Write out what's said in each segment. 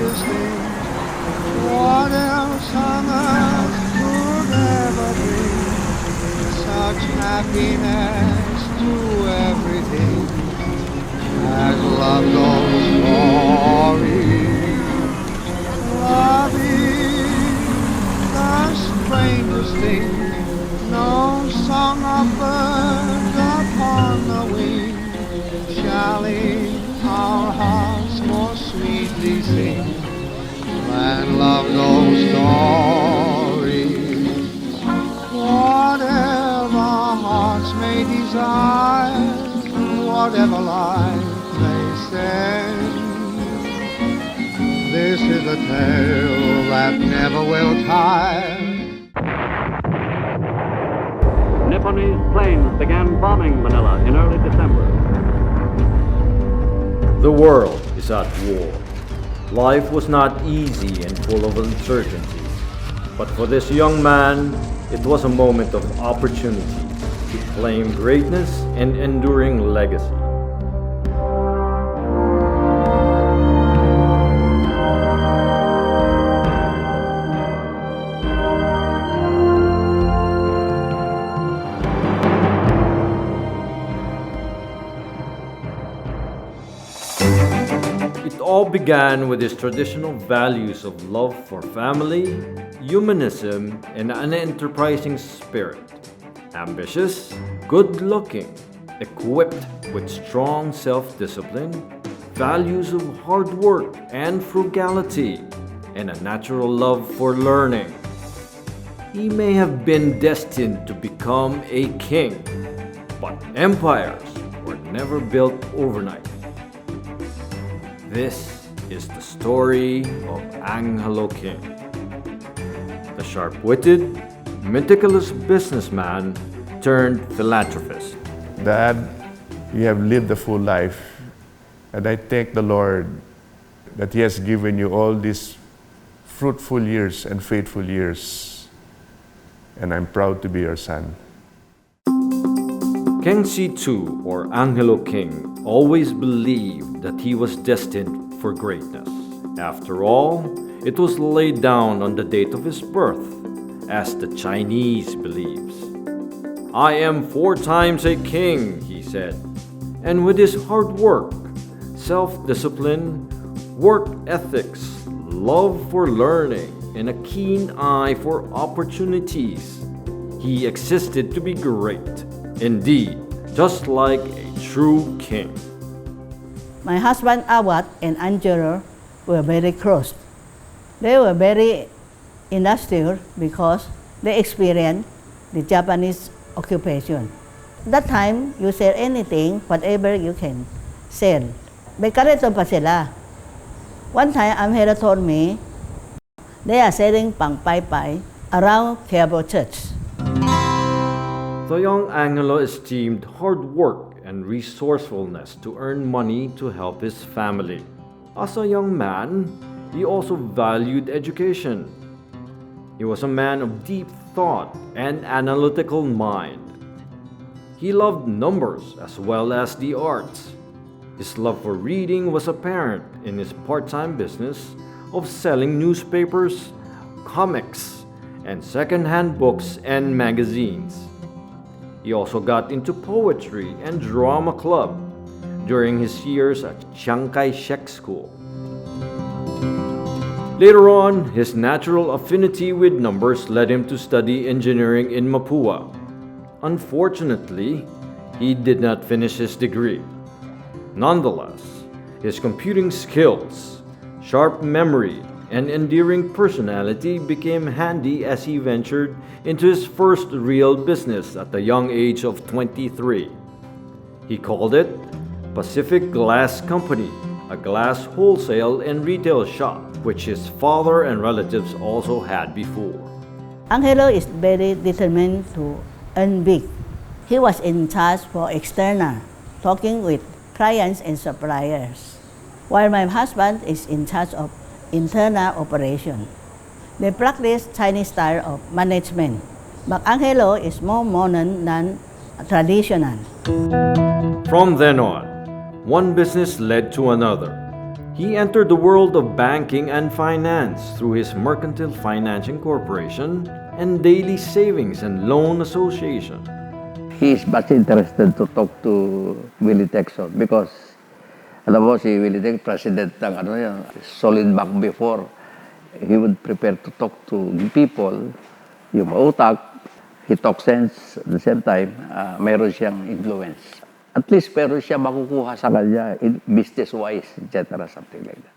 strangest thing. What else on earth could ever bring such happiness to everything as love goes story? Love is the strangest thing. No song of birds upon the wing shall in our hearts more sweetly sing than love goes story. Whatever hearts may desire, whatever life may send, this is a tale that never will tire. Nipponese planes began bombing Manila in early December. The world is at war. Life was not easy and full of uncertainties. But for this young man, it was a moment of opportunity to claim greatness and enduring legacy. It all began with his traditional values of love for family, humanism, and an enterprising spirit. Ambitious, good-looking, equipped with strong self-discipline, values of hard work and frugality, and a natural love for learning. He may have been destined to become a king, but empires were never built overnight. This is the story of Angelo King, the sharp-witted, meticulous businessman turned philanthropist. Dad, you have lived a full life, and I thank the Lord that He has given you all these fruitful years and faithful years, and I'm proud to be your son. King C2, or Angelo King, always believed that he was destined for greatness. After all, it was laid down on the date of his birth, as the Chinese believes. "I am 4 times a king," he said, and with his hard work, self-discipline, work ethics, love for learning, and a keen eye for opportunities, he existed to be great. Indeed, just like a true king. My husband Awad and Angelo were very close. They were very industrial because they experienced the Japanese occupation. That time, you sell anything, whatever you can sell. May kariton pa sila. One time, Angelo told me, they are selling pang-pai-pai around Quiapo Church. The young Angelo esteemed hard work and resourcefulness to earn money to help his family. As a young man, he also valued education. He was a man of deep thought and analytical mind. He loved numbers as well as the arts. His love for reading was apparent in his part-time business of selling newspapers, comics, and second-hand books and magazines. He also got into poetry and drama club during his years at Chiang Kai-shek School. Later on, his natural affinity with numbers led him to study engineering in Mapua. Unfortunately, he did not finish his degree. Nonetheless, his computing skills, sharp memory, and endearing personality became handy as he ventured into his first real business at the young age of 23. He called it Pacific Glass Company, a glass wholesale and retail shop, which his father and relatives also had before. Angelo is very determined to earn big. He was in charge for external, talking with clients and suppliers, while my husband is in charge of internal operation. They practice Chinese style of management, but Angelo is more modern than traditional. From then on, one business led to another. He entered the world of banking and finance through his Mercantile Financing Corporation and Daily Savings and Loan Association. He is much interested to talk to Willie Texon because alam mo si Willie Texon, president ng Solid Bank before. He would prepare to talk to people, yung mautak, he talks sense at the same time, mayroon siyang influence. At least meron siya makukuha sa kanya business-wise, etc. Something like that.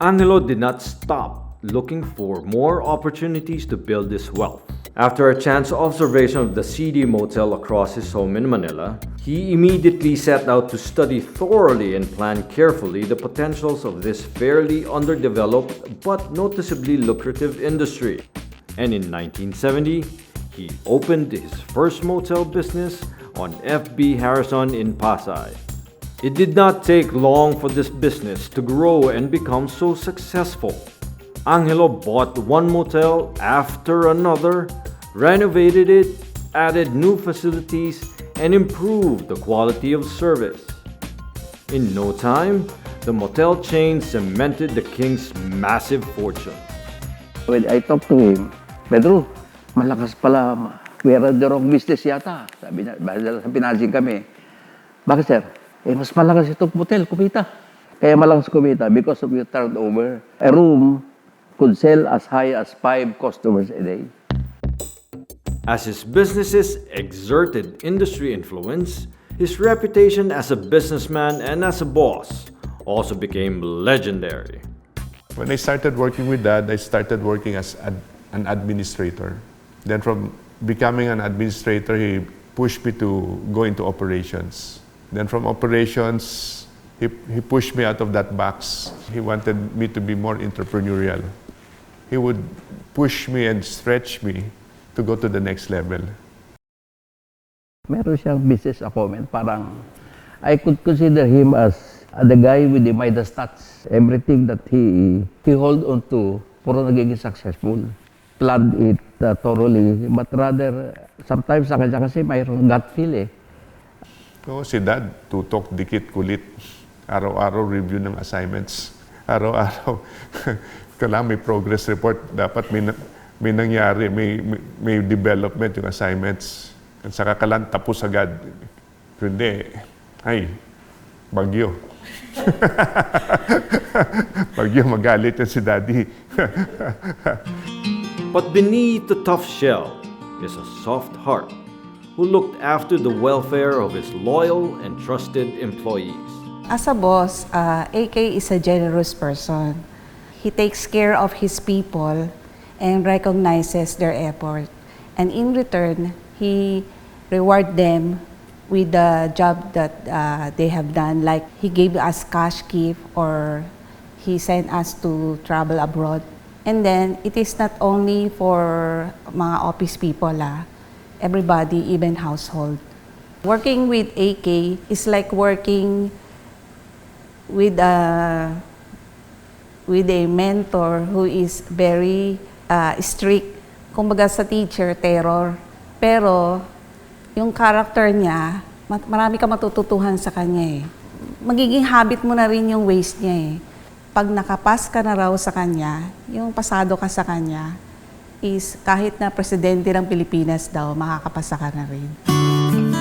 Angelo did not stop looking for more opportunities to build his wealth. After a chance observation of the seedy motel across his home in Manila, he immediately set out to study thoroughly and plan carefully the potentials of this fairly underdeveloped but noticeably lucrative industry. And in 1970, he opened his first motel business on FB Harrison in Pasay. It did not take long for this business to grow and become so successful. Angelo bought one motel after another, renovated it, added new facilities, and improved the quality of service. In no time, the motel chain cemented the king's massive fortune. When I talked to him, Pedro, malakas pala, we are the wrong business yata. Sabi niya, sa pinasing kami. Bakit sir? Mas malakas itong motel, kumita. Kaya malakas kumita because of your turnover. A room could sell as high as 5 customers a day. As his businesses exerted industry influence, his reputation as a businessman and as a boss also became legendary. When I started working with Dad, I started working as an administrator. Then from becoming an administrator, he pushed me to go into operations. Then from operations, he pushed me out of that box. He wanted me to be more entrepreneurial. He would push me and stretch me to go to the next level. Meron siyang business acumen. Parang, I could consider him as the guy with the Midas touch. Everything that he hold on to, puro nagiging successful. Planned it thoroughly, but rather, sometimes sa kanya kasi mayroong gut feel eh. So, si Dad, tutok, dikit, kulit. Araw-araw review ng assignments. Araw-araw. Kailangan may progress report. Dapat may nangyari, may development yung assignments. At saka kailangan tapos agad. Hindi, ay, bagyo. Bagyo, magalit yan si Daddy. But beneath the tough shell is a soft heart who looked after the welfare of his loyal and trusted employees. As a boss, AK is a generous person. He takes care of his people and recognizes their effort. And in return, he rewards them with the job that they have done. Like he gave us cash gift or he sent us to travel abroad. And then, it is not only for mga office people, everybody, even household. Working with AK is like working with a mentor who is very strict. Kumbaga sa teacher, terror. Pero, yung character niya, marami ka matututuhan sa kanya eh. Magiging habit mo na rin yung ways niya eh. Pag nakapas ka na raw sa kanya, yung pasado ka sa kanya, is kahit na presidente ng Pilipinas daw, makakapasa ka na rin.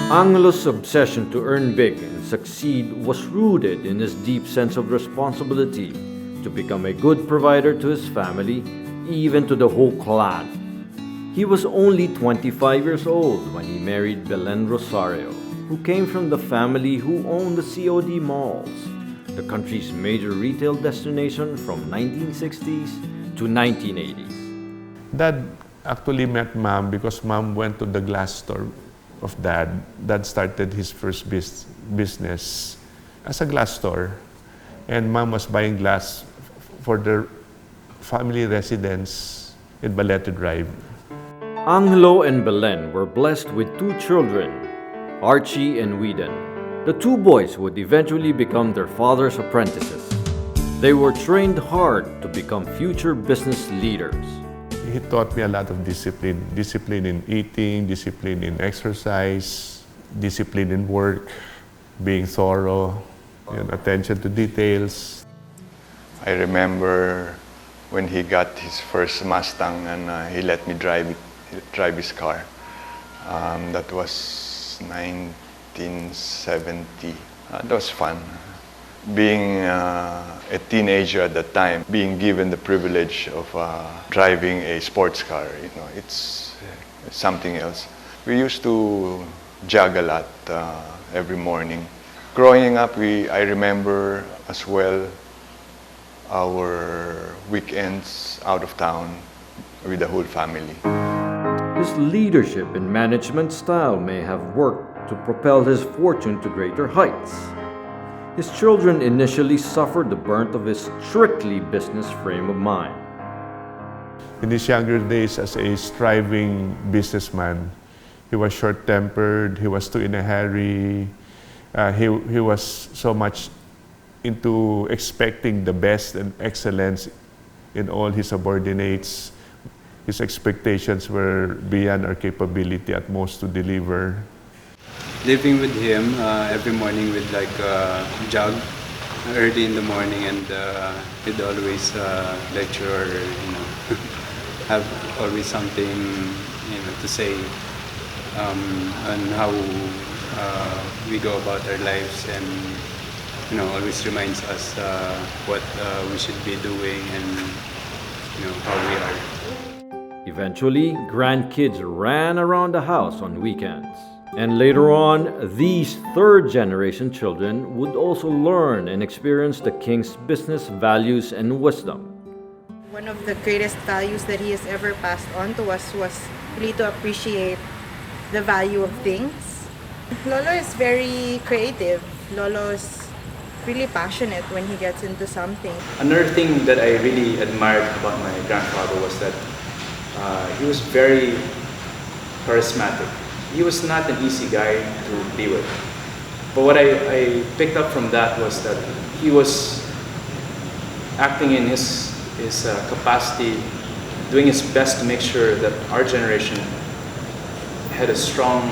Angelo's obsession to earn big and succeed was rooted in his deep sense of responsibility to become a good provider to his family, even to the whole clan. He was only 25 years old when he married Belen Rosario, who came from the family who owned the COD malls, the country's major retail destination from 1960s to 1980s. Dad actually met Mom because Mom went to the glass store of Dad. Dad started his first business as a glass store. And Mom was buying glass for their family residence in Balete Drive. Angelo and Belen were blessed with 2 children, Archie and Whedon. The 2 boys would eventually become their father's apprentices. They were trained hard to become future business leaders. He taught me a lot of discipline. Discipline in eating, discipline in exercise, discipline in work, being thorough, attention to details. I remember when he got his first Mustang and he let me drive his car. That was 1970. That was fun. Being a teenager at that time, being given the privilege of driving a sports car, it's something else. We used to jog a lot every morning. Growing up, I remember as well our weekends out of town with the whole family. His leadership and management style may have worked to propel his fortune to greater heights. His children initially suffered the brunt of his strictly business frame of mind. In his younger days as a striving businessman, he was short-tempered, he was too in a hurry, he was so much into expecting the best and excellence in all his subordinates. His expectations were beyond our capability at most to deliver. Living with him every morning would jog early in the morning, and he'd always lecture or have always something to say on how we go about our lives, and always reminds us what we should be doing and how we are. Eventually, grandkids ran around the house on weekends. And later on, these third-generation children would also learn and experience the king's business values and wisdom. One of the greatest values that he has ever passed on to us was really to appreciate the value of things. Lolo is very creative. Lolo is really passionate when he gets into something. Another thing that I really admired about my grandfather was that he was very charismatic. He was not an easy guy to be with. But what I picked up from that was that he was acting in his capacity, doing his best to make sure that our generation had a strong,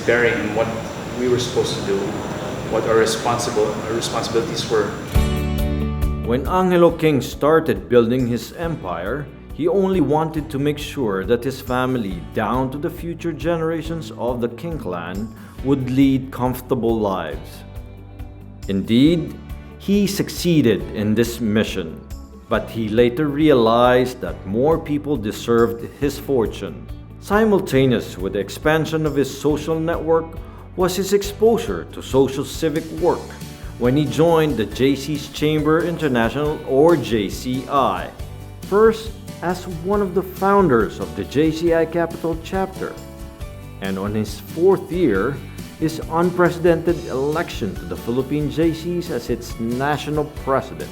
bearing in what we were supposed to do, what our responsibilities were. When Angelo King started building his empire, he only wanted to make sure that his family, down to the future generations of the King clan, would lead comfortable lives. Indeed, he succeeded in this mission, but he later realized that more people deserved his fortune. Simultaneous with the expansion of his social network was his exposure to social civic work when he joined the JC's Chamber International, or JCI. First, as one of the founders of the JCI Capital Chapter, and on his fourth year, his unprecedented election to the Philippine JCs as its national president.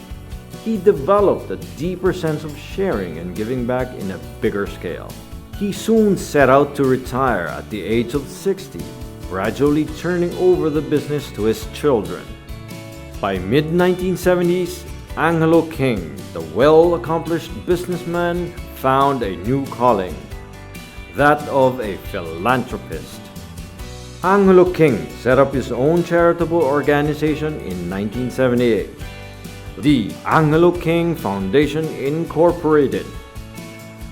He developed a deeper sense of sharing and giving back in a bigger scale. He soon set out to retire at the age of 60, gradually turning over the business to his children. By mid-1970s, Angelo King, the well-accomplished businessman, found a new calling, that of a philanthropist. Angelo King set up his own charitable organization in 1978, the Angelo King Foundation Incorporated,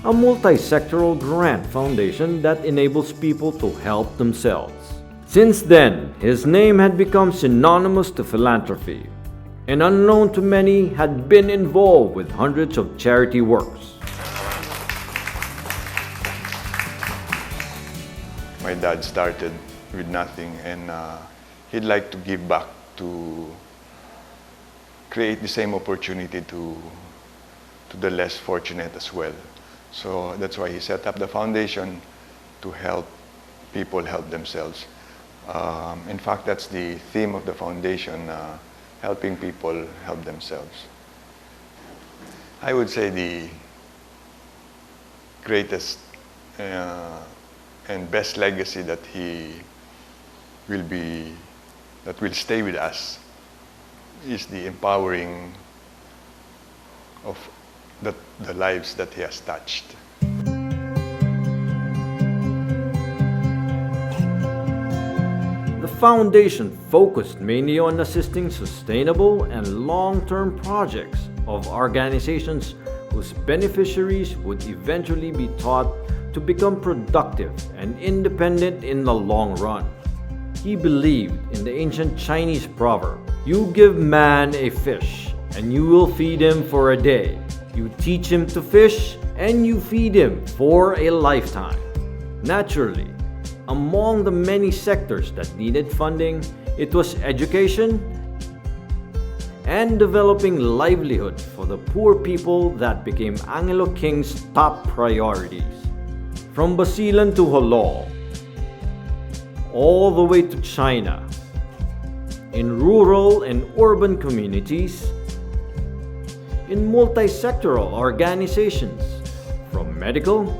a multi-sectoral grant foundation that enables people to help themselves. Since then, his name had become synonymous to philanthropy, and unknown to many, had been involved with hundreds of charity works. My dad started with nothing, and he'd like to give back, to create the same opportunity to the less fortunate as well. So that's why he set up the foundation to help people help themselves. In fact, that's the theme of the foundation, helping people help themselves. I would say the greatest and best legacy that will stay with us is the empowering of the lives that he has touched. The foundation focused mainly on assisting sustainable and long-term projects of organizations whose beneficiaries would eventually be taught to become productive and independent in the long run. He believed in the ancient Chinese proverb, "You give man a fish, and you will feed him for a day. You teach him to fish, and you feed him for a lifetime." Naturally, among the many sectors that needed funding, it was education and developing livelihood for the poor people that became Angelo King's top priorities. From Basilan to Jolo, all the way to China, in rural and urban communities, in multi-sectoral organizations, from medical,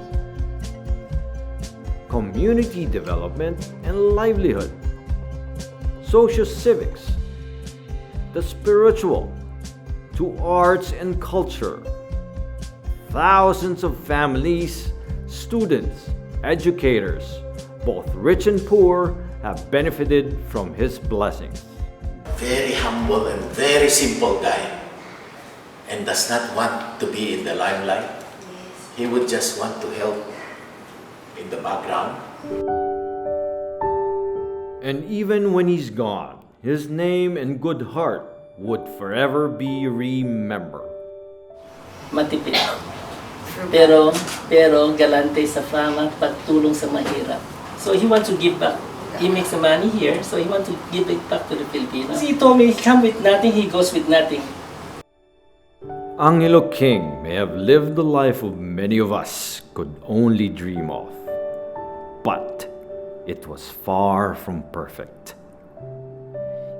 community development and livelihood, socio-civics, the spiritual, to arts and culture. Thousands of families, students, educators, both rich and poor, have benefited from his blessings. Very humble and very simple guy, and does not want to be in the limelight. He would just want to help in the background. And even when he's gone, his name and good heart would forever be remembered. Matipid. Pero galante sa fama, pagtulong sa mahirap. So he wants to give back. He makes the money here, so he wants to give it back to the Filipinos. He told me he come with nothing, he goes with nothing. Angelo King may have lived the life of many of us could only dream of. But it was far from perfect.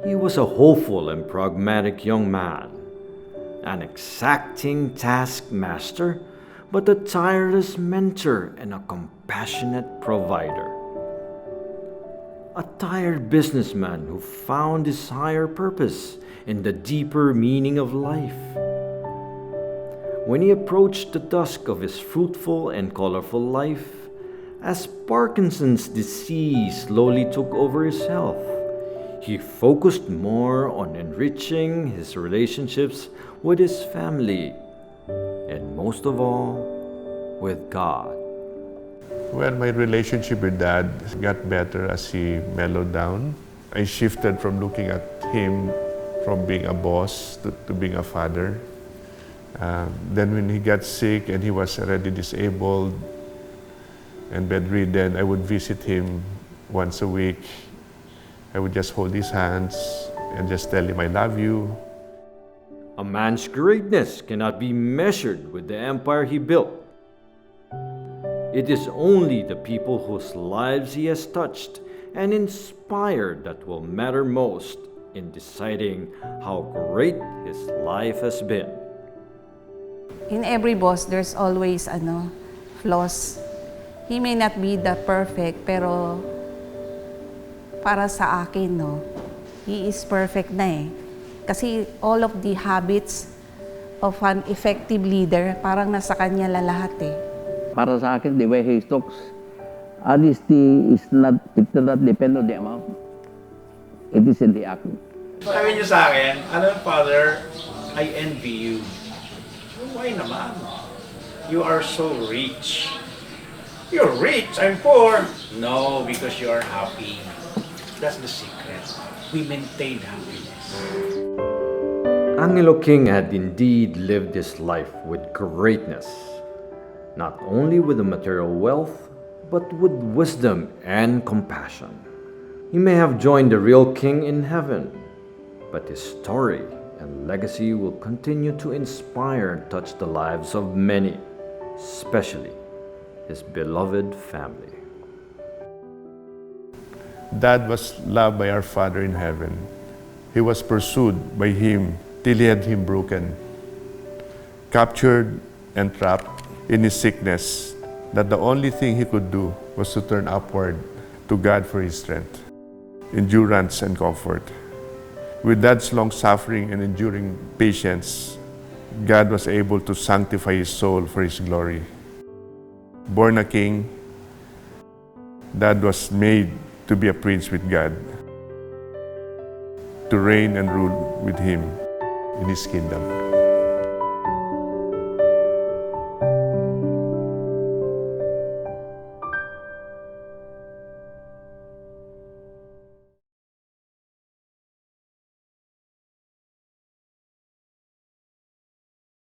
He was a hopeful and pragmatic young man, an exacting taskmaster, but a tireless mentor and a compassionate provider. A tired businessman who found his higher purpose in the deeper meaning of life. When he approached the dusk of his fruitful and colorful life, as Parkinson's disease slowly took over his health, he focused more on enriching his relationships with his family, and most of all, with God. Well, my relationship with Dad got better as he mellowed down. I shifted from looking at him from being a boss to being a father. Then when he got sick and he was already disabled and bedridden, I would visit him once a week. I would just hold his hands and just tell him, "I love you." A man's greatness cannot be measured with the empire he built. It is only the people whose lives he has touched and inspired that will matter most in deciding how great his life has been. In every boss, there's always flaws. He may not be the perfect, pero para sa akin, he is perfect na eh. Kasi all of the habits of an effective leader, parang nasa kanya lahat eh. Para sa akin, the way he talks, honesty it does not depend on the amount. It is in the act. Sabi niyo sa akin, Father, I envy you. Why naman? You are so rich. You're rich, I'm poor. No, because you are happy. That's the secret. We maintain happiness. Angelo King had indeed lived his life with greatness, not only with the material wealth, but with wisdom and compassion. He may have joined the real king in heaven, but his story and legacy will continue to inspire and touch the lives of many, especially his beloved family. Dad was loved by our Father in heaven. He was pursued by Him till He had him broken, captured and trapped in his sickness, that the only thing he could do was to turn upward to God for his strength, endurance and comfort. With Dad's long suffering and enduring patience, God was able to sanctify his soul for His glory. Born a king, Dad was made to be a prince with God. to reign and rule with Him in His kingdom.